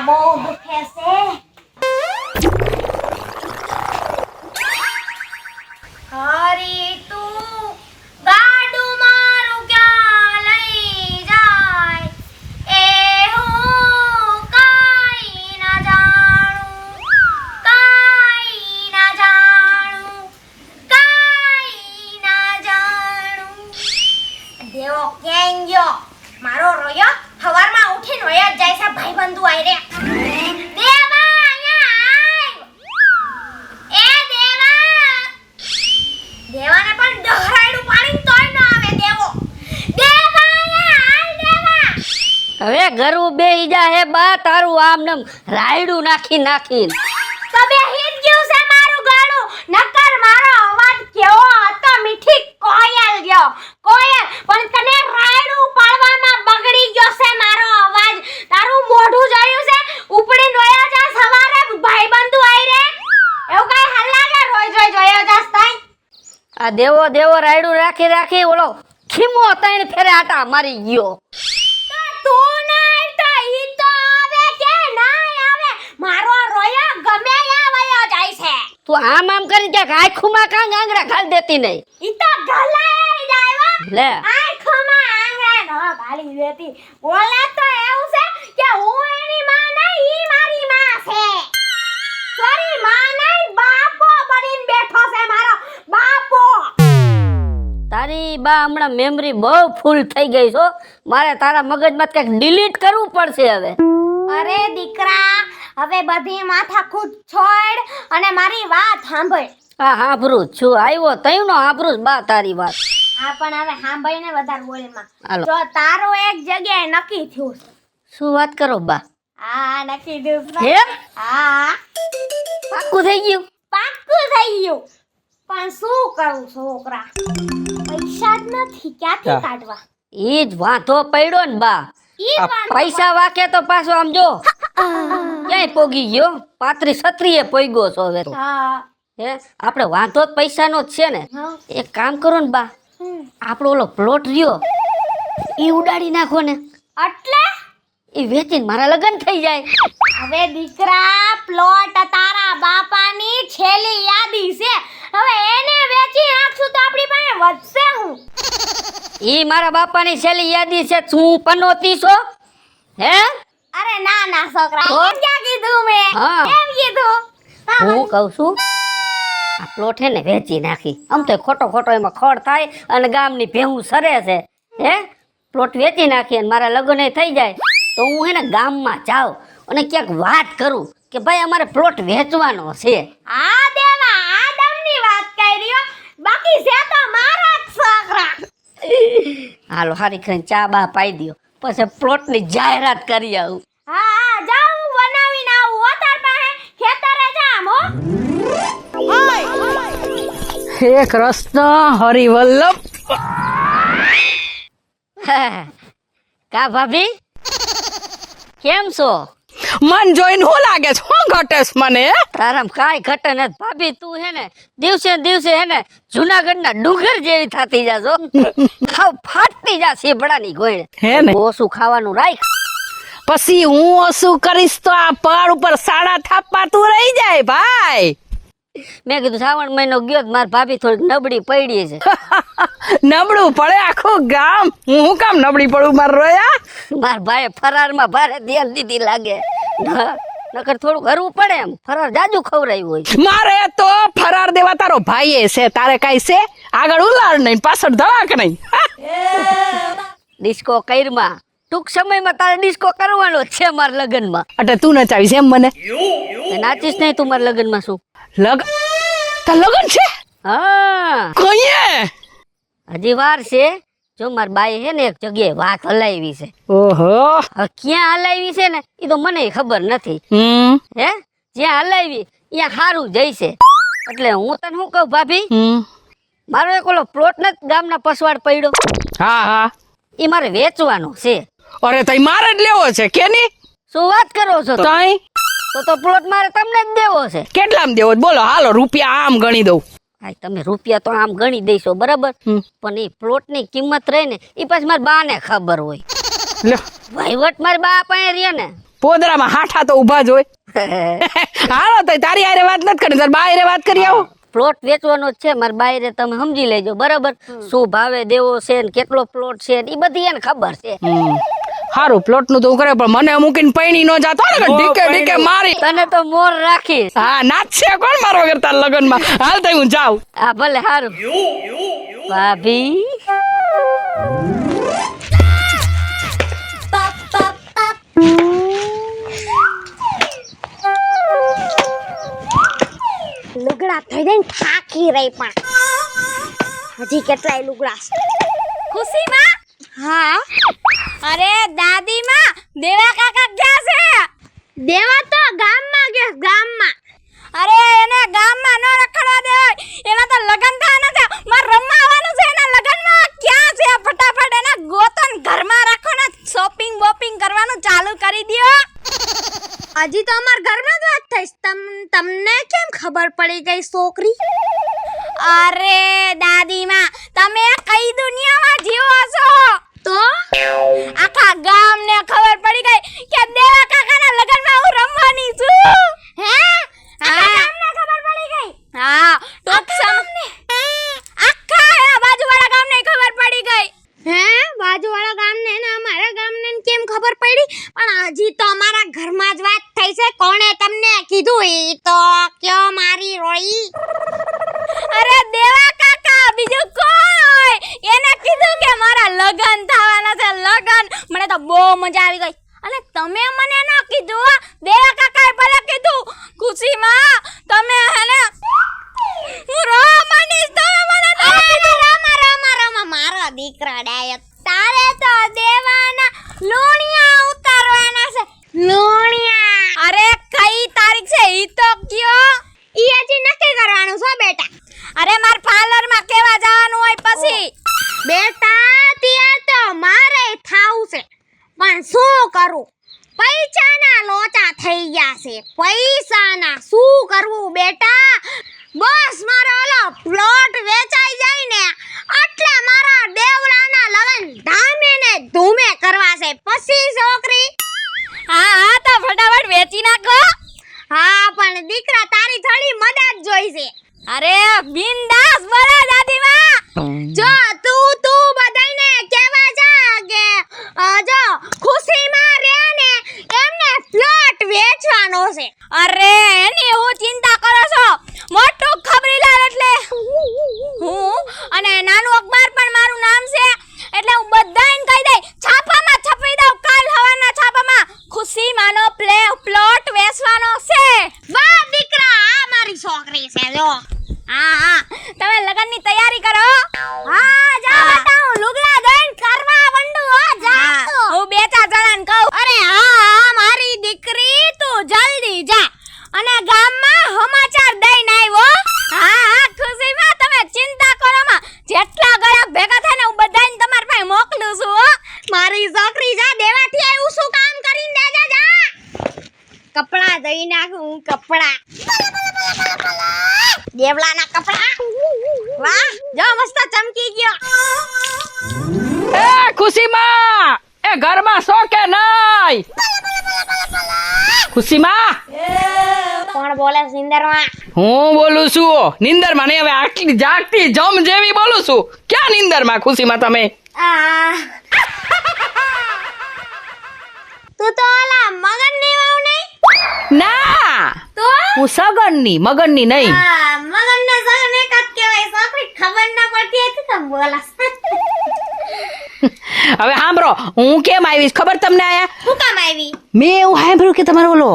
બહુ દુખે છે. હરી તું ગાડું મારું ક્યાં લઈ જાય એ હું કાઈ ના જાણું, કાઈ ના જાણું, કાઈ ના જાણું. દેવો ક્યાં ગયો? મારો રોયો સવારમાં ઉઠીને રોયો જ જાય છે. ભાઈબંધુ આઈ રે. દેવા અહીંયા આવ. એ દેવા. દેવાને પણ ડહરાયડું પાડીને તોય ન આવે દેવો. દેવા અહીંયા આવ દેવા. હવે ઘરું બેહી જા હે બા તારું આમ નમ રાયડું નાખી તો બેહી જ ગયું છે મારું ગાડું. નકર મારો અવાજ કેવો હતો, મીઠી કોયલ ગયો. કોયલ પણ તને રાયડું પાડવામાં બગડી ગયો છે મારો અવાજ. તારું મોઢું જોયું છે ઉપડીને રોયા જા સવારે ભાઈબંધુ આઈ રે. એવું કઈ હાલ લાગે રોજ રોજ જોયો જાસ તઈ. આ દેવો રાયડું રાખી ઓલો ખીમો તઈને ફેરે આટા મારી ગયો. તો તું નહીં તો ઈ તો આવે કે ના આવે. મારો રોયો ગમે યા વયો જાય છે. તું આમ કરી કે આખુમાં કાંગ આંગળા ઘાલ દેતી નહીં. ઈ તો ગલાઈ જાય હો. લે આંખોમાં આંગળા ન ગાળી દેતી. બોલે તો એવું છે કે હું એની માં નહીં, ઈ મારી માં છે. સોરી માં નહીં, બાપો બનીને બેઠો છે મારો બાપો. તારી બા હમણાં મેમરી બહુ ફૂલ થઈ ગઈ છો. મારે તારા મગજમાં કંઈક ડિલીટ કરવું પડશે હવે. અરે દીકરા, હવે બધી માથાકૂટ છોડ અને મારી વાત સાંભળ. હા હાંભરું જ છું. આવ્યો તઈનો હાંભરું જ બા તારી વાત. હા પણ હવે સાંભળીને વધારે બોલમાં. હાલો. જો તારું એક જગ્યાએ નક્કી થયું છે. શું વાત કરો બા? હા નક્કી થયું છે. હે હા પાક્કું થઈ ગયું? પાક્કું થઈ ગયું. પણ શું કરું છોકરા, પૈસા જ નથી, ક્યાંથી કાઢવા? ઈ જ વાંધો પડ્યો ને બા. ઈ વાંધો. પૈસા વાકે તો પાછો આમ જો ક્યાંય પોગી ગયો. 35-36 પોગ્યો છો હવે તો. હા હે આપણે વાંધો જ પૈસાનો જ છે ને. હા. એક કામ કરો ને બા, આપણો ઓલો પ્લોટ રહ્યો ઈ ઉડાડી નાખો ને. એટલે ઈ વેચીને મારા લગ્ન થઈ જાય. હવે દીકરા, પ્લોટ તારા બાપાની છેલ્લી યાદી છે. હવે એને વેચી નાખશું તો આપણી પાસે વધશે હું? ઈ મારા બાપાની છેલ્લી યાદી છે. શું પનોતી છો? હે અરે ના ના છોકરા, તો? એમ ક્યાં કીધું મેં? હા. એમ કીધું? હા, હું કહું છું આ પ્લોટ હે ને વેચી નાખી. આમ તો ખોટો એમાં ખડ થાય અને ગામની ભેહું સરે છે. હે પ્લોટ વેચી નાખી અને મારા લગ્ન થઈ જાય તો હું હે ને ગામમાં જાઉં અને ક્યાંક વાત કરું કે ભાઈ અમારે પ્લોટ વેચવાનો છે. આ દેવા આદમની વાત કર્યો, બાકી છે તો મારા જ છોકરા. હાલો હારી કરીને ચા બા પાઈ દ્યો, પછી પ્લોટની જાહેરાત કરી આવું. હા હા જાઉં બનાવીને આવું. હો તાર પાસે ખેતરે જામ હો. હે કૃષ્ણ હરિવલ્લભ. કા ભાભી કેમ છો? મન જોઈને હું લાગે છે? હું ઘટેશ મને? તારામ કાંઈ ઘટે નથી ભાભી. તું હે ને દિવસે ને દિવસે હે ને જુનાગઢના ડુંગર જેવી થતી જાશો. ખાવ ફાટતી જા સીભડાની ગોળ. હે ને? ઓછું ખાવાનું રાખ. પછી હું શું કરીશ તો આ પડ ઉપર સાડા થાપાતું રહી જાય ભાઈ. મેં કીધું શ્રાવણ મહિનો ગયો માર ભાભી થોડીક નબળી પડી છે. નબળું પડે આખું ગામ. હું કામ નબળી પડું માર રોયા? માર ભાઈએ ફરારમાં ભારે ધ્યાન દીધી લાગે. નકર થોડું કરવું પડે એમ. ફરાર જાજુ ખવરાયું હોય. મારે તો ફરાર દેવા તારો ભાઈએ છે, તારે કઈ છે? આગળ ઉલાડ નહીં, પાછળ ધડાક નહીં. ડિસ્કો કઈરમાં ટૂંક સમયમાં તારે ડિસ્કો કરવાનો જ છે મારા લગ્નમાં. એટલે તું નચાવીશ એમ મને? નાચીશ નહીં તું મારા લગ્નમાં? શું લગન છે? હા કઈએ? હજી વાર છે. જો માર બાઈ હે ને એક જગ્યાએ વાત હલાવી છે. ઓહો. હવે ક્યાં હલાવી છે ને એ તો મને ખબર નથી. હે જ્યાં હલાવી ત્યાં સારું જઈશે. એટલે હું તને શું કહું ભાભી, મારો એક ઓલો પ્લોટ નથી ગામના પસવાડ પડ્યો, હા હા, એ મારે વેચવાનો છે. અરે તઈ મારે જ લેવો છે કે ની? શું વાત કરો છો? તઈ તો પ્લોટ મારે તમને જ દેવો છે. કેટલામાં દેવો? બોલો હાલો, રૂપિયા આમ ગણી દઉં. ભાઈ તમે રૂપિયા તો આમ ગણી દઈશો બરાબર, પણ એ પ્લોટ ની કિંમત રહે ને એ પાછી મારી બા ને ખબર હોય. લે વહીવટ મારી બા પાસે રહે ને. પોદરામાં હાઠા તો ઊભા જ હોય. હાલો તો તારી હારે વાત નથી કરી, તાર બા હારે વાત કરી આવો. પ્લોટ વેચવાનો જ છે મારા બાયરે, તમે સમજી લેજો બરાબર. શું ભાવે દેવો છે ને કેટલો પ્લોટ છે એ બધી એને ખબર છે. હારું પ્લોટ નું તો હું કરે, પણ મને મૂકીને પૈણી નો જાતો ને ઢીકે ઢીકે મારી. તને તો મોર રાખીશ. હા નાચશે કોણ મારો વગર તાર લગનમાં. હાલ તો હું જાઉં. હા ભલે હારું. ભાભી લુગડા થઈ જઈને થાકી રહી, પણ હજી કેટલાય લુગડા છે. ખુશી માં? હા. અરે દાદી માં, દેવા કાકા ક્યાં છે? દેવા તો ગામમાં ગયા, ગામમાં. અરે એને ગામમાં ન રખડવા દેવાય, એના તો લગન થવાના છે. માર રમવા આવવાનું છે એના લગનમાં. ક્યાં છે? ફટાફટ એને ગોતો ને ઘરમાં રાખો ને શોપિંગ બોપિંગ કરવાનું ચાલુ કરી દ્યો. હજી તો અમાર ઘરમાં જ વાત થઈ. તમને કેમ ખબર પડી ગઈ છોકરી? અરે દાદી માં, તમે કઈ દુનિયામાં જીવો છો? તો આખા ગામને ખબર પડી ગઈ કે દેવા કાકાના લગનમાં હું રમવાની છું. હે? આખા ગામને ખબર પડી ગઈ? હા, ટોક સામને આખા બાજુવાળા ગામને ખબર પડી ગઈ. હે? બાજુવાળા ગામને ને અમારા ગામને કેમ ખબર પડી? પણ હજી તો અમારા ઘરમાં જ વાત થઈ છે. કોણે તમને કીધું? એ તો કયો મારી રોઈ. અરે દેવા કાકા, બીજું કોણ હોય? એને કીધું કે મારા લગન થવાના છે, લગન. મને તો બહુ મજા આવી ગઈ. અને તમે મને ન કીધું. દેવા કાકાએ ભલે કીધું. ખુશીમાં તમે હેને હું રોમાનીસ, તમે મને ન કીધું. રામા મારો દીકરો ડાયો. તારે તો દેવાના લોણિયા ઉતારવાના છે. લોણિયા? અરે કઈ તારીખ છે ઈ તો કયો. ઈ હજી નક્કી કરવાનું છે બેટા. અરે માર પાર્લર માં કેવા જવાનું હોય પછી. બેટા ત્યાં તો મારે થાવું છે, પણ શું કરું? પૈસાના લોચા થઈ ગયા છે. પૈસાના શું કરવું બેટા? બસ મારો ઓલો પ્લોટ વેચાઈ જાય ને એટલે મારા દેવડાના લગન ધામે ને ધૂમે કરવા છે. પછી છોકરી? હા તો ફટાફટ વેચી નાખો. હા પણ દીકરા, તારી થોડી મદદ જોઈશે. અરે બિંદાસ બોલો દાદીમાં. જો તું બધાયને કહેવા જા કે જો ખુશીમાં રહે ને એમને પ્લોટ વેચવાનો છે. અરે એની હું ચિંતા કરો છો? મોટું ખબરીલાલ એટલે હું, અને નાનું અખબાર પણ મારું નામ છે. એટલે હું બધાને કહી દઈ, છાપામાં છપાઈ દઉં. કાલ હવાના છાપામાં ખુશીમાંનો પ્લોટ વેચવાનો છે. વાહ દીકરા, આ મારી છોકરી છે. જો હા તમે લગનની તૈયારી કરો. હા જા બેટા, હું લુગડા ધોઈને કરવા મંડું. હો જા. હું બે ચાર જણાને કહું. અરે હા મારી દીકરી, તું જલ્દી જા અને ગામમાં સમાચાર દઈને આવ્યો. હા ખુશીમાં તમે ચિંતા કરો માં. જેટલા ગયા ભેગા થાય ને હું બધાને તમાર પાસે મોકલું છું. હો મારી છોકરી, જા. દેવાથી આવ્યું શું કામ કરીને દેજે. જા કપડા ધોઈ નાખું હું. કપડા દેવલાના કપડા. વાહ જો મસ્ત ચમકી ગયો. એ ખુશીમાં, એ ઘરમાં છો કે નહીં? ખુશીમાં? કોણ બોલે છે નિંદરમાં? હું બોલું છું. નિંદરમાં નહીં, હવે આટલી જાગતી જમ જેવી બોલું છું. ક્યાં નિંદરમાં ખુશીમાં તમે? તું તો ઓલા મગનની વહુ નહીં? ના, તો હું સગનની, મગનની નહીં. મગનને સગન એક જ કહેવાય. છોકરી ખબર ન પડતી હતી તો બોલાસ. હવે સાંભળો, હું કેમ આવીશ ખબર તમને? આયા હું કામ આવી? મેં એવું સાંભળ્યું કે તમારો ઓલો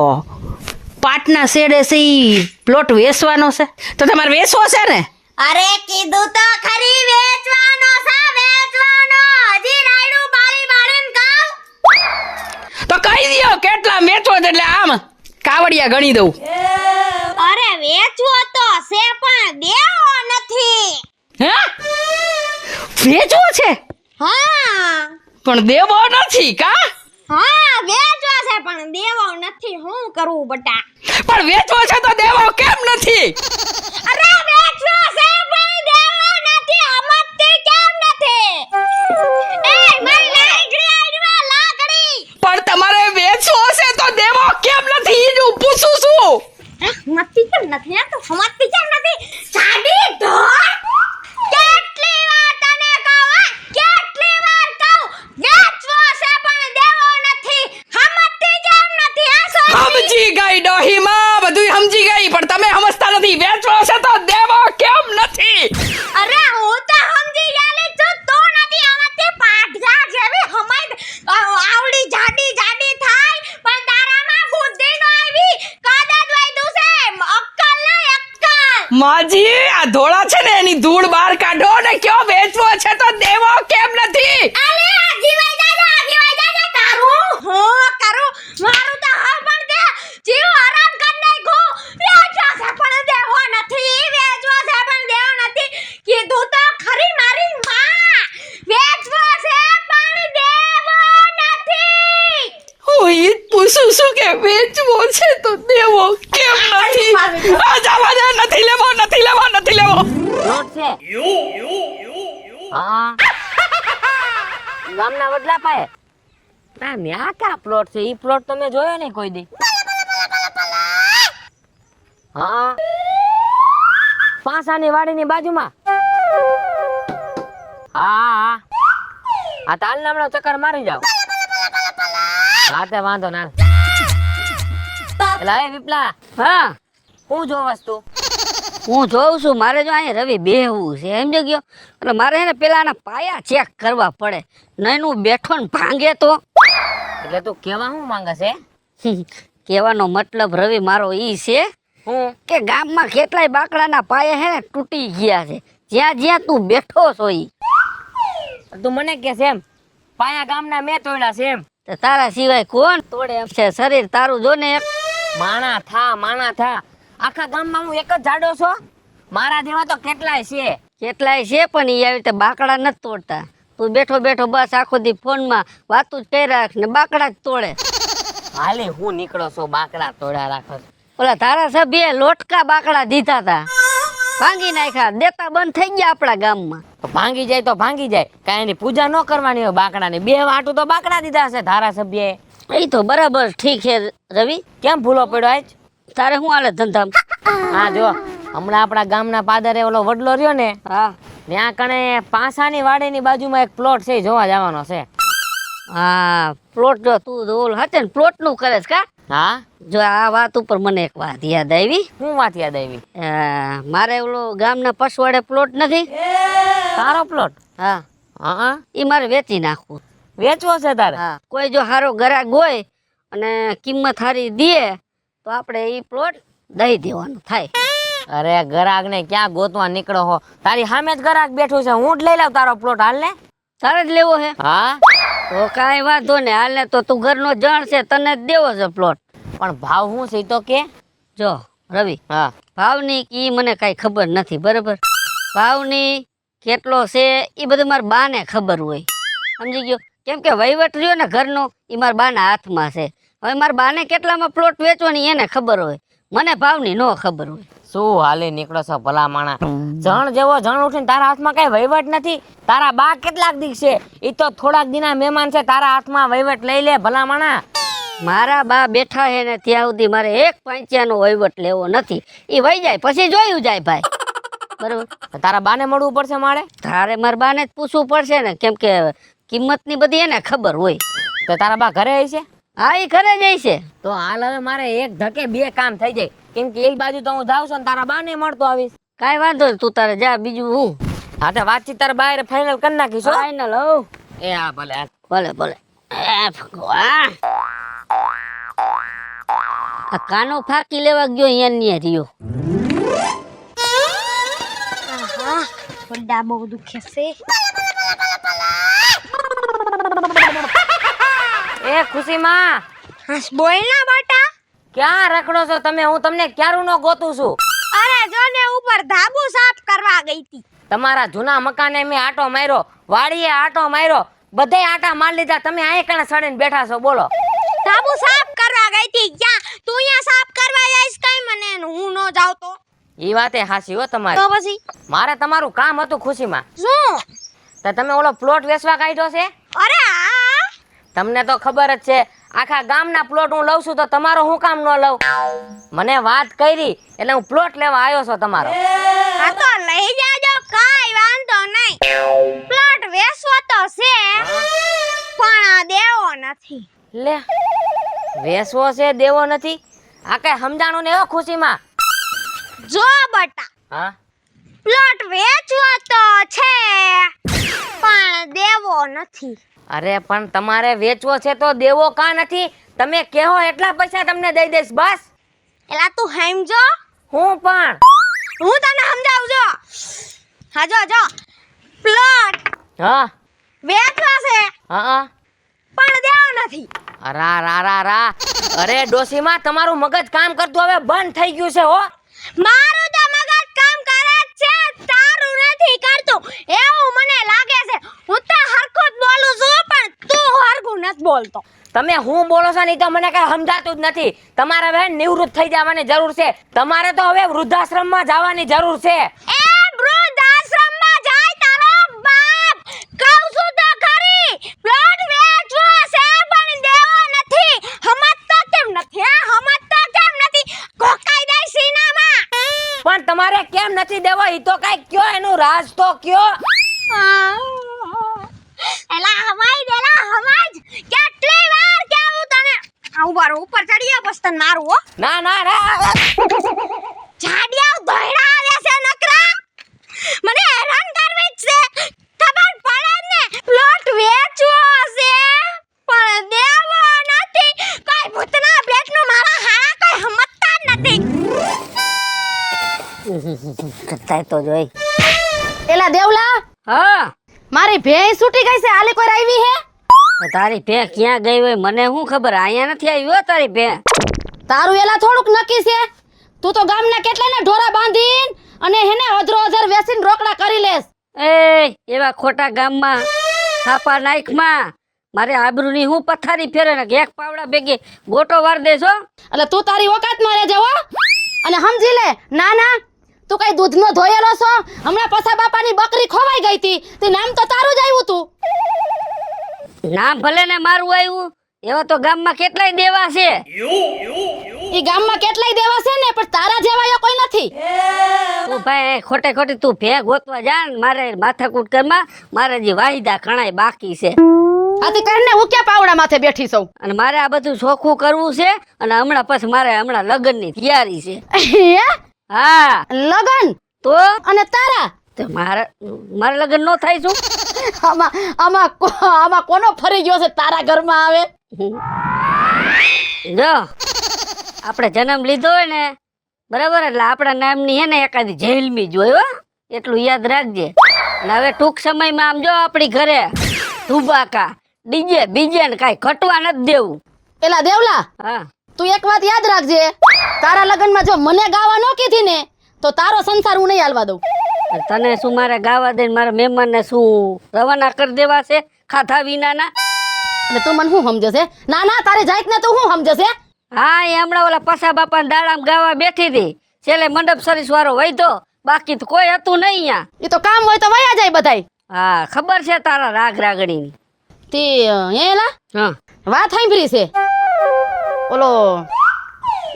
પાટના શેડે છે ઈ પ્લોટ વેચવાનો છે, તો તમારે વેચવો છે ને? અરે કીધું તો ખરી, વેચવાનો છે, વેચવાનો. હજી રાયડું બાળીને કહું તો કહી દો કેટલા વેચવો છે, એટલે આમ કાવડિયા ગણી દઉં. અરે વેચવો તો છે પણ દેવો નથી. હે? વેચવો છે હા પણ દેવો નથી કા? હા વેચવો છે પણ દેવો નથી. શું કરવું બટા? પણ વેચવો છે તો દેવો કેમ નથી? અરે વેચવો છે પણ દેવો નથી. સમજતી કેમ નથી? એ મારી લાકડી આડવા લાકડી. પણ તમારે વેચવો છે તો સમજતી કેમ નથી? આ તો સમજતી કેમ નથી? જાડી ઢોર! કેટલી વાર તને કહું, હે? કેટલી વાર કહું? વેચવો છે પણ દેવો નથી. સમજતી કેમ નથી? આ છોકરી? સમજી ગઈ ડોહીમાં, બધુંય સમજી ગઈ, પણ તમે સમજતા નથી. વેચવો છે તો દેવો કેમ નથી? અરે હું તો સમજી ગયેલી છું, તું નથી સમજતી. પાઠગા જેવી સમજ આવડી જાડી જાડી થાય પણ તારામાં બુદ્ધિ નો આવી. કદાચ વાયદું છે અક્કલ નહીં અક્કલ. માજી, આ ધોળા છે ને એની ધૂળ બહાર કાઢો ને કયો વેચવો છે તો દેવો કેમ નથી? અરે જીવાઈ દાદા તારું હું કરું. મારું તો હા પણ દે જીવ આરામ કર નાખ્યું. વેચવા છે પણ દેવો નથી. વેચવા છે પણ દેવો નથી. કીધું તો ખરી મારી માં. વેચવા છે પણ દેવો નથી. હું ઈ જ પૂછું છું કે વેચવો છે તો દેવો કેમ નથી? આ જવા દે, નથી લેવો, નથી લેવો, નથી લેવો. પ્લોટ છે હા ગામના વડલા પાયે ના ન્યા ક્યાં પ્લોટ છે? ઈ પ્લોટ તો મેં જોયો નહીં કોઈ દી. હા પાસાની વાડીની બાજુમાં. હા હા તાલ નામનો ચક્કર મારી જાવ. હા તે વાંધો ના. એલા એ વિપલા, હા હું જોવસ તું? હું જોઉં છું. મારે જો અહીંયા રવિ બેહવું છે સમજો ગયો. એટલે મારે હે ને પેલા આના પાયા ચેક કરવા પડે. નહીં હું બેઠો ને ભાંગે તો. એટલે તું કેવા શું માંગે છે? કહેવાનો મતલબ રવિ મારો ઈ છે કે ગામમાં કેટલાય બાકડાના પાયા હે ને તૂટી ગયા છે. જ્યાં જ્યાં તું બેઠો છો ઈ. તું મને કે છે એમ પાયા ગામના મેં તોડ્યા છે એમ? તો તારા સિવાય કોણ તોડે એમ છે? શરીર તારું જો ને એક. માણા થા આખા ગામમાં હું એક જ જાડો છો? મારા જેવા તો કેટલાય છે પણ ઈ આવી રીતે બાકડા નથી તોડતા. તું બેઠો બેઠો બસ આખો દી ફોનમાં વાતું જ કરી રાખ ને બાકડા જ તોડે. હાલે હું નીકળો છો બાકડા તોડ્યા રાખો? ઓલા ધારાસભ્યએ લોટકા બાકડા દીધા તા, ભાંગી નાખ્યા. દેતા બંધ થઈ ગયા આપણા ગામમાં. ભાંગી જાય તો ભાંગી જાય, કાંઈ એની પૂજા ન કરવાની હોય બાકડાની. 2 વાટું તો બાકડા દીધા છે ધારાસભ્યએ. એ તો બરાબર ઠીક છે રવિ. કેમ ભૂલો પડ્યો આજ? તારે શું હાલે ધંધામ? હા જો હમણાં આપણા ગામના પાદરે ઓલો વડલો રહ્યો ને, હા ત્યાં કણે પાસાની વાડીની બાજુમાં એક પ્લોટ છે, જોવા જવાનો છે. હા પ્લોટ જો તું ઓલ હતે ને પ્લોટ નું કરે છે કા? હા જો આ વાત ઉપર મને એક વાત યાદ આવી. શું વાત યાદ આવી? મારે ઓલો ગામના પસવાડે પ્લોટ નથી, તારો પ્લોટ? હા હા ઈ મારે વેચી નાખવું. વેચવો છે તારે? હા કોઈ જો હારો ગ્રાહક હોય અને કિંમત હારી દે તો આપણે ઈ પ્લોટ દઈ દેવાનું થાય. અરે ગ્રાહક ને ક્યાં ગોતવા નીકળો હો? તારી સામે જ ગ્રાહક બેઠું છે, હું જ લઈ લઉં તારો પ્લોટ. હાલ ને. તારે જ લેવો હે? હા તો કાંઈ વાંધો ને, હાલ ને. તો તું ઘરનો જણ છે, તને જ દેવો છે પ્લોટ. પણ ભાવ શું છે તો કે? જો રવિ, હા ભાવની ઈ મને કાંઈ ખબર નથી બરાબર. ભાવની કેટલો છે એ બધું મારા બાને ખબર હોય સમજી ગયો. કેમ કે વહીવટ રહ્યો ને ઘરનો એ મારા બાના હાથમાં છે. હવે મારા બાને કેટલામાં પ્લોટ વેચવાની એને ખબર હોય, મને ભાવની ન ખબર હોય. શું હાલે નીકળો છો ભલા માણા? જણ જેવો જણ ઉઠીને તારા હાથમાં કઈ વહીવટ નથી. તારા બા કેટલાક દી છે, એ તો થોડાક દીના મહેમાન છે, તારા હાથમાં વહીવટ લઈ લે ભલા માણા. મારા બા બેઠા હે ને ત્યાં સુધી મારે એક પાંચિયાનો વહીવટ લેવો નથી. એ વહી જાય પછી જોયું જાય ભાઈ બરોબર. તારા બાને મળવું પડશે મારે? તારે મારા બાને જ પૂછવું પડશે ને, કેમ કે કિંમતની બધી એને ખબર હોય. તો તારા બા ઘરે છે? હા એ ઘરે જાય છે. તો હાલ હવે મારે એક ધકે 2 કામ થઈ જાય, કેમ કે એક બાજુ તો હું જાઉં છું ને તારા બાને મળતો આવીશ. કાંઈ વાંધો નહીં, તું તારે જા, બીજું હું. હા તો વાતચીત તારા બહાર ફાઇનલ કરી નાખીશું. ફાઇનલ હો. એ હા ભલે ભલે ભલે. ભગવાન આ કાનો ફાકી લેવા ગયો અહીંયા રહ્યો. બડા બહુ દુખે છે. એ ખુશી માં, હસ બોલ ના બેટા. ક્યાં રખડો છો તમે? હું તમને ક્યારું નો ગોતું છું. અરે જો ને ઉપર ધાબુ સાફ કરવા ગઈ હતી. તમારા જૂના મકાને મેં આટો માર્યો, વાડીએ આટો માર્યો, બધે આટા માર લીધા. તમે અહીં કણે સડીને બેઠા છો બોલો? ધાબુ સાફ કરવા ગઈ હતી. ક્યાં તું અહીંયા સાફ કરવા જઈશ? કઈ મને હું નો જાવ તો? ઈ વાતે હાસી હો તમારી. તો પછી મારે તમારું કામ હતું ખુશીમાં. શું? તો તમે ઓલો પ્લોટ વેચવા કાઢ્યો છે? અરે હા તમને તો ખબર જ છે આખા ગામના પ્લોટ હું લઉં છું તો તમારો હું કામ ન લઉં? મને વાત કરી એટલે હું પ્લોટ લેવા આવ્યો છું તમારો. આ તો લઈ જાજો, કાઈ વાંધો નહીં. પ્લોટ વેચવો તો છે પણ દેવો નથી. લે વેસવો છે દેવો નથી? આ કઈ સમજાણું ને એવો ખુશીમાં. જો બટા, હા પ્લોટ વેચવો તો છે પણ દેવો નથી. અરે પણ તમારે વેચવો છે તો દેવો કા નથી? તમે કહો એટલા પૈસા તમને દઈ દઈશ બસ. એલા તું સમજો, હું પણ હું તને સમજાવું જો. હા જો પ્લોટ હા વેચવા છે હા પણ દેવો નથી. રા રા રા રા અરે ડોશીમાં તમારું મગજ કામ કરતું હવે બંધ થઈ ગયું છે હો. મારું તો મગજ કામ કરે જ છે, તારું નથી કરતું એવું મને લાગે છે. હું તો હરખું જ બોલું છું પણ તું હરખું નથી બોલતો. તમે હું બોલો છો નહીં તો મને કઈ સમજાતું જ નથી. તમારે હવે નિવૃત્ત થઈ જવાની જરૂર છે. તમારે તો હવે વૃદ્ધાશ્રમમાં જવાની જરૂર છે. એ વૃદ્ધાશ્રમમાં જાય તારો બાપ. કહું છું તો ખરી, પ્લોટ વેચવો છે પણ દેવો નથી. સમજતો કેમ નથી? સમજતો કેમ નથી? કોકાઈ દે સીનામાં. પણ તમારે કેમ નથી દેવો ઈ તો કઈ કયો, એનું રાજ તો કયો. એલા હમાઈ દેલા હમાજ. કેટલી વાર કેવું તને? ઉપર ચડીએ બસ તને મારું હો. ના ના ના જાડિયા દોયડા આવે છે નકરા. મને હેરાન કરવી જ છે. ખબર પડે ને પ્લોટ વેચવો છે પણ દેવો નથી. કોઈ ભૂતના પેટનું મારા હારા કોઈ સમજતા જ નથી. થાય તો જોઈ. એલા દેવલા, હા મારી ભેંસ છૂટી ગઈ છે, આલી કોઈ આવી હે? તારી ભે ક્યાં ગઈ હોય મને શું ખબર? અહીંયા નથી આવી હો તારી ભે. તારું એલા થોડુંક નક્કી છે. તું તો ગામના કેટલાયના ઢોરા બાંધીન અને હેને અધરો અધર વેસીન રોકડા કરી લેસ. એ એવા ખોટા ગામમાં છાપા નાખમાં મારે આબરૂની હું પથારી ફેરે ને એક પાવડા ભેગી ગોટો વાર દેશો. એટલે તું તારી ઓકાતમાં રહેજે હો. અને સમજી લે, ના ના તું કઈ દૂધનો ધોયેલો છો. હમણાં પસા બાપાની બકરી ખોવાઈ ગઈ હતી તે નામ તો તારું જ આવ્યું તું. નામ ભલે ને મારું આવ્યું, એવા તો ગામમાં કેટલાય દેવા છે. ઈ ગામમાં કેટલાય દેવા છે ને પણ તારા જેવા એ કોઈ નથી. તું ભાઈ ખોટે ખોટી તું ભે ગોતવા જા ને મારે માથાકૂટ કરમાં મારે જે વાહિદા ઘણાય બાકી છે. આથી કરીને હું ક્યાં પાવડા માથે બેઠી છું. અને મારે આ બધું ચોખ્ખું કરવું છે અને હમણાં પછી મારે લગ્નની તૈયારી છે. હે? હા લગન તો અને તારા? તો મારે લગ્ન નો થાય શું? આમાં કોનો ફરી ગયો છે તારા ઘરમાં આવે? જો આપણે જન્મ લીધો હોય ને બરાબર, એટલે આપણા નામની હે ને એકાદી જેલમી જોયો, એટલું યાદ રાખજે. અને હવે ટૂંક સમયમાં આમ જો આપણી ઘરે ધુબાકા ડીજે બીજે ને કાંઈ ઘટવા નથી દેવું. એલા દેવલા, હા તું એક વાત યાદ રાખજે, તારા લગનમાં જો મને ગાવા નો કીધી ને તો તારો સંસાર હું નહીં હાલવા દઉં. તને શું મારે ગાવા દે મારા મહેમાનને શું રવાના કરી દેવા છે ખાધા વિનાના? એટલે તું મને શું સમજે છે? ના ના તારે જાત ને તું શું સમજે છે? હા એ હમણાં ઓલા પસા બાપાના દાડામાં ગાવા બેઠી હતી, છેલ્લે મંડપ સરીસ વાળો વૈધો, બાકી તો કોઈ હતું નહીં અહીંયા. એ તો કામ હોય તો વયા જાય બધાય. હા ખબર છે તારા રાગ રાગણીની. તે એલા હા વાત સાંભળી છે.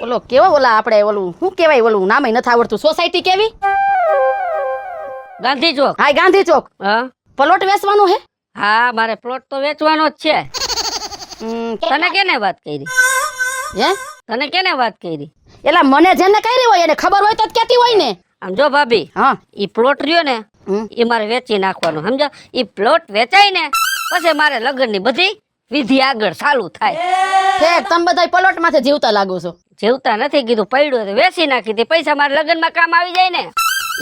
ઓલો કેવો ઓલા આપણે ઓલું શું કહેવાય, ઓલું નામે નથી આવડતું, સોસાયટી કેવી? ગાંધી ચોક. હા ગાંધી ચોક. હા પ્લોટ વેચવાનું હે? હા મારે પ્લોટ તો વેચવાનો જ છે. તને કેને વાત કરી? હે તને કેને વાત કરી? એલા મને જેને કરી હોય એને ખબર હોય તો જ કહેતી હોય ને. આમ જો ભાભી, હા ઈ પ્લોટ રહ્યો ને એ મારે વેચી નાખવાનો, સમજો? ઈ પ્લોટ વેચાય ને પછી મારે લગ્નની બધી વિધિ આગળ ચાલુ થાય. ઠેક તમે બધા પ્લોટ માંથી જીવતા લાગો છો. જીવતા નથી કીધું, પડ્યું તો વેચી નાખી દે, પૈસા મારે લગ્નમાં કામ આવી જાય ને.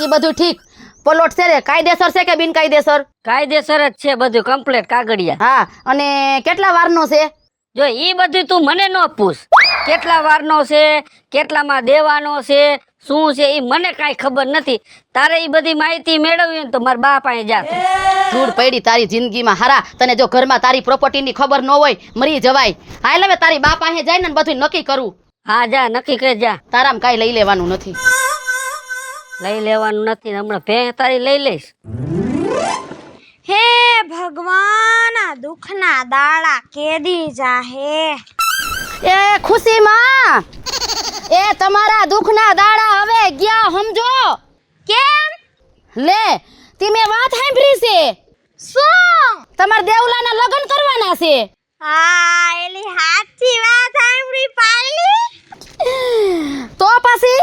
એ બધું ઠીક. પ્લોટ છે રે કાયદેસર છે કે બિનકાયદેસર? કાયદેસર જ છે બધું, કમ્પ્લીટ કાગળિયા. હા અને કેટલા વારનો છે? જો ઈ બધું તું મને ન પૂછ, કેટલા વારનો છે, કેટલામાં દેવાનો છે, શું છે ઈ મને કાંઈ ખબર નથી. તારે ઈ બધી માહિતી મેળવવી ને તો મારા બા પાસે જા. ધૂળ પડી તારી જિંદગીમાં હારા. તને જો ઘરમાં તારી પ્રોપર્ટીની ખબર ન હોય મરી જવાય. હાલ હવે તારી બા પાસે જાય ને બધું નક્કી કરું. હા જા નક્કી કરી જા. તારામાં કાંઈ લઈ લેવાનું નથી. લઈ લેવાનું નથી, હમણાં ભે તારી લઈ લઈશ. હે ભગવાન આ દુખના દાડા કેદી જાહે. એ ખુશીમાં એ તમારા દુખના દાડા હવે ગયા સમજો. કેમ? લે તમે વાત સાંભળી છે? શું? તમારા દેવલાના લગ્ન કરવાના છે. હા એલી હાચી વાત સાંભળી પાલી. તો પછી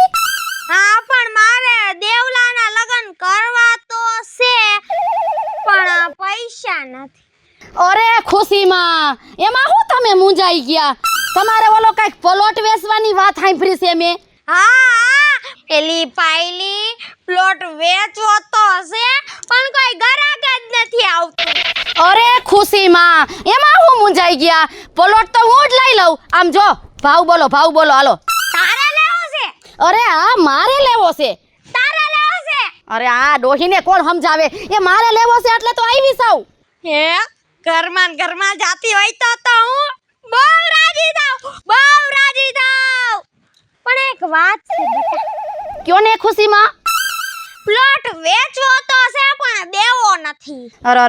હા પણ મારે દેવલાના લગ્ન કરવા તો છે પણ પૈસા નથી. અરે ખુશીમાં એમાં હું તમે મૂંઝાઈ ગયા? તમારે ઓલો કઈક પ્લોટ વેચવાની વાત સાંભળી છે મેં. હા એલી પાયલી પ્લોટ વેચવો તો છે પણ કોઈ ગરાક જ નથી આવતું. અરે ખુશીમાં એમાં હું મૂંઝાઈ ગયા? પ્લોટ તો હું જ લઈ લઉં. આમ જો ભાવ બોલો હાલો. તારે લેવો છે? અરે આ મારે લેવો છે. તારે લેવો છે? અરે આ ડોહીને કોણ સમજાવે? એ મારે લેવો છે એટલે તો આવી સાવ. હે ઘરમાં જાતી હોય તો હું બહુ રાજી થાઉં. પણ એક વાત છે બેટા, કયો ને ખુશીમાં? પ્લોટ વેચવો તો છે પણ દેવો નથી. અરે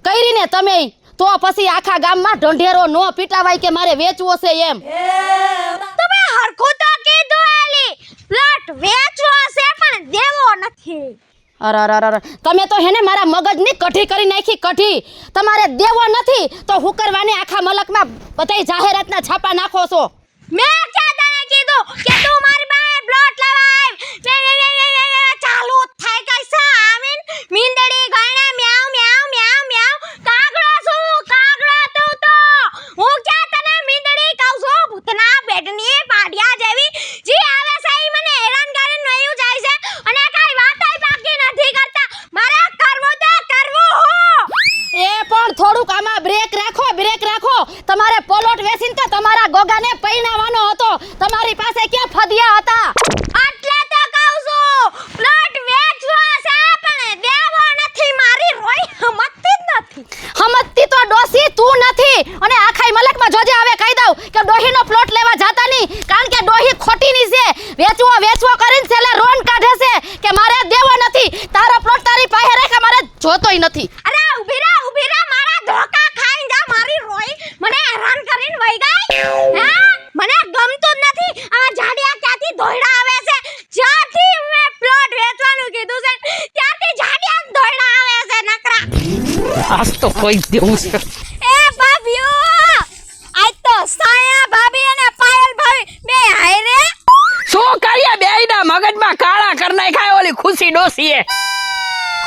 કઈરીને તમે તો પછી આખા ગામમાં ઢંઢેરો નો પીટાવાય કે મારે વેચવો છે એમ. તમે હરખું તો કીધું એલી પ્લોટ વેચવો છે પણ દેવો નથી. અરે તમે તો હેને મારા મગજની કઢી કરી નાખી કઢી. તમારે દેવો નથી તો હુકરવાને આખા મલકમાં બધાય જાહેરાતના છાપા નાખો છો. મેં ક્યાં તને કીધું કે તું મારી પાસે પ્લોટ લેવા આવ? ચાલુ થાય કૈસા આવીન મીંદડી ગણે મ્યાઉ કાગડો તું તો હું ક્યાં તને મીંદડી કહું છું? ભૂતના બેડની પાડિયા જેવી જી આવે છે ઈ મને હેરાન કરીને નયું જાય છે અને કાઈ વાતય બાકી નથી કરતા. મારે કરવું તો કરવું હું. એ પણ થોડુંક આમાં બ્રેક રાખો. તમારે પ્લોટ વેચીને તો તમારા ગોગાને પૈણાવાનો હતો. તમારી પાસે ક્યાં ફદિયા હતા? એટલે તો કહું છું પ્લોટ વેચવો છે પણ દેવો નથી. મારી રોય હમતી જ નથી. હમતી તો ડોસી તું નથી અને આખાઈ મલકમાં જોજે હવે કહી દઉં કે ડોહીનો પ્લોટ લેવા જાતા નહીં કારણ કે ડોહી ખોટીની છે. વેચવો કરીને છેલ્લે રોન કાઢે છે કે મારે દેવો નથી. તારો પ્લોટ તારી પાસે રહે કે મારે જોતોય નથી. અરે ઊભી રે મારા ધોકા ખાઈને જા. મારી રોય મને હેરાન કરીને વઈ ગઈ. હા મને ગમતું જ નથી. આ જાડિયા ક્યાંથી ધોઈડા આવે છે? જ્યાંથી મેં પ્લોટ વેચવાનું કીધું છે ત્યાંથી જાડિયા જ ધોઈડા આવે છે નકરા. આજ તો કોઈ દેવું છે. એ ભાભીઓ આજ તો સાયા ભાભી અને પાયલ ભાભી બે હાય રે. શું કરીએ બેયના મગજમાં કાળા કર નાખ્યા ઓલી ખુશી ડોસીએ.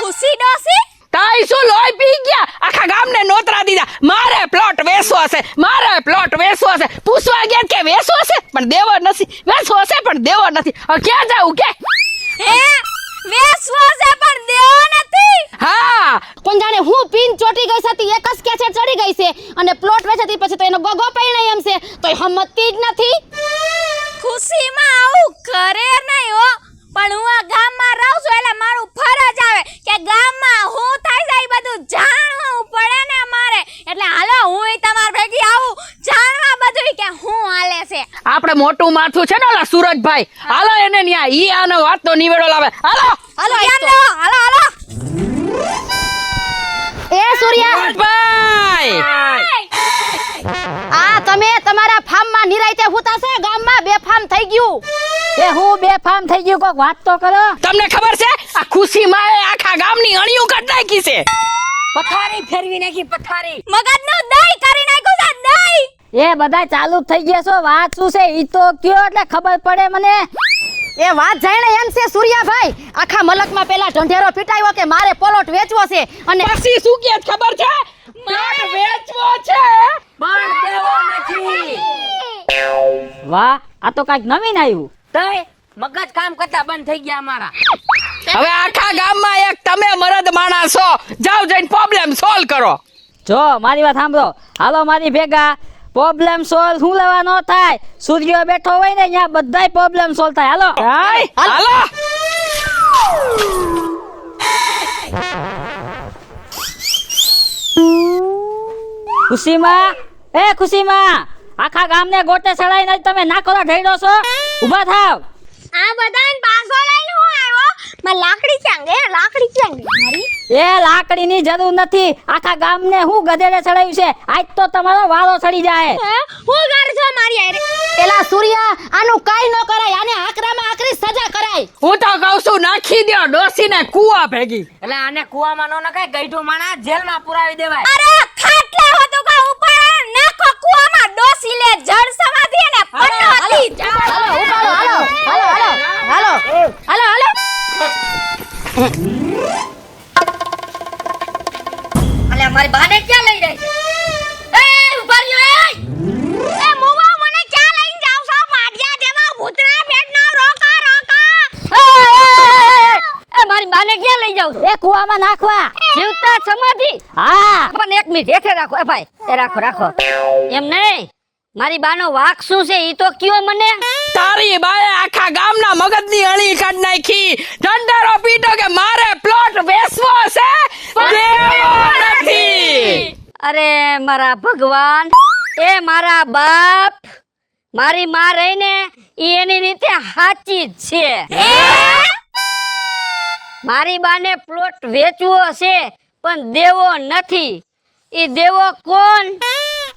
ખુશી ડોસી તાઈ શું લોહી પી ગયા? આખા ગામને નોતરા દીધા. મારે પ્લોટ વેચવો છે. પૂછવા ગયા કે વેચવો છે પણ દેવો નથી. વેચવો છે પણ દેવો નથી. હવે ક્યાં જાવું કે? હે વેચવો છે પણ દેવો નથી. હા કોણ જાણે હું પીન ચોટી ગઈ હતી એક જ કેસે ચડી ગઈ છે અને પ્લોટ વેચતી પછી તો એનો ગોગો પૈણાય એમ છે તોય હમતી જ નથી. ખુશીમાં આવું કરે નહીં હો પણ હું આ ગામમાં રહું છું એટલે મારું ફરજ આવે કે ગામમાં હું થાય છે એ બધું જાણવું પડે ને મારે. એટલે હાલો હું તમાર ભેગી આવું જાણવા બધું કે હું હાલે છે. આપણે મોટું માથું છે ને ઓલા સુરજભાઈ, હાલો એને ન્યા ઈ આનો વાતનો નિવેડો લાવે. હાલો હાલો એ સૂર્યા સુરજભાઈ, આ તમે તમારા ફાર્મમાં નિરાયતે હુતા છે ગામમાં બેફામ થઈ ગયું. એ હું બેફામ થઈ ગયું, કોક વાત તો કરો. તમને ખબર છે આ ખુશીમાં આખા ગામની અણીઓ કાઢ નાખી છે. પથારી ફેરવી નાખી, પથારી. મગજનું દહીં કરી નાખ્યું છે દહીં. એ બધા ચાલુ થઈ ગયા છો. વાત શું છે ઈ તો કયો એટલે ખબર પડે મને. એ વાત જાણે એમ છે સૂર્યાભાઈ, આખા મલકમાં પેલા ઢંઢેરો પીટાયો કે મારે પ્લોટ વેચવો છે અને પછી શું કે ખબર છે? મારે વેચવો છે પણ દેવો નથી. વાહ, આ તો કાંઈક નવીન આવ્યું. તઈ મગજ કામ કરતા બંધ થઈ ગયા અમારા. હવે આખા ગામમાં એક તમે મરદ માણસ છો, જાઓ જઈને પ્રોબ્લેમ સોલ્વ કરો. જો મારી વાત સાંભળો, હાલો મારી ભેગા. પ્રોબ્લેમ સોલ્વ શું લેવા નો થાય? સૂર્યો બેઠો હોય ને ત્યાં બધાય પ્રોબ્લેમ સોલ્વ થાય. હાલો હાલો ખુશીમાં, એ ખુશીમાં, આખા ગામને ગોટે ચડાઈને તમે નાકોરા ઢેડો છો. ઊભા થાવ. આ બધાને પાછો લઈને હું આવ્યો મારી લાકડી ક્યાં ગઈ? લાકડી ક્યાં ગઈ મારી? એ લાકડીની જરૂર નથી, આખા ગામને હું ગધેડે ચડાવ્યું છે, આજ તો તમારો વારો ચડી જાય. હે? હું કરજો મારી હારે? પેલા સૂર્યા આનું કાઈ ન કરાય, આને આકરામાં આકરી સજા કરાય. હું તો કહું છું નાખી દ્યો ડોસીને કૂવા ભેગી. એટલે આને કુવામાં નો નખાય, ગઈઢું માણા જેલમાં પુરાવી દેવાય. અરે ખાટલે હોતું કા ઉપર નાખો કુવામાં ડોસી લે જળ સમાધિ અને પટોતી. હાલો ઉપાડો, હાલો. અલ્યા મારી બાને ક્યાં લઈ જાય છે? એ ઉભા રહ્યો એ! એ મુવા મને ક્યાં લઈને જાવ છો? માઢિયા જેવા ભૂતરા પેટનો રોકા. એ મારી બાને ક્યાં લઈ જાવ? એ કુવામાં નાખવા. જીવતા સમાધિ? હા, પણ એક મિનિટ હેઠે રાખો. એ ભાઈ એ રાખો એમ નહીં, મારી બાનો વાક શું છે ઈ તો કયો મને. તારી બાએ આખા ગામના મગજની અણી કાઢ નાખી. ઢંઢેરો પીટો કે મારે પ્લોટ વેચવો છે, દેવો નથી. અરે મારા ભગવાન, એ મારા બાપ, મારી માં રહીને ઈ એની રીતે સાચી જ છે. મારી બાને પ્લોટ વેચવો છે પણ દેવો નથી. ઈ દેવો કોણ?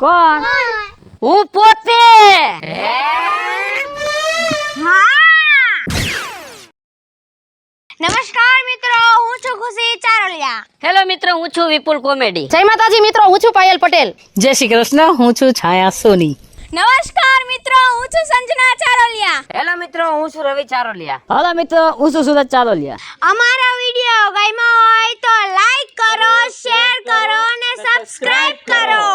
કોણ? હું પોતે. નમસ્કાર મિત્રો, હું છું ખુશી ચારોલિયા. હેલો મિત્રો, હું છું વિપુલ કોમેડી. જય માતાજી મિત્રો, હું છું પાયલ પટેલ. જય શ્રી કૃષ્ણ, હું છું છાયા સોની. નમસ્કાર મિત્રો, હું છું સંજના ચારોલિયા. હેલો મિત્રો, હું છું રવિ ચારોલિયા. હાલો મિત્રો, હું છું સુરત ચારોલિયા. અમારા વિડિયો ગમ્યો હોય તો લાઈક કરો, શેર કરો અને સબસ્ક્રાઇબ કરો.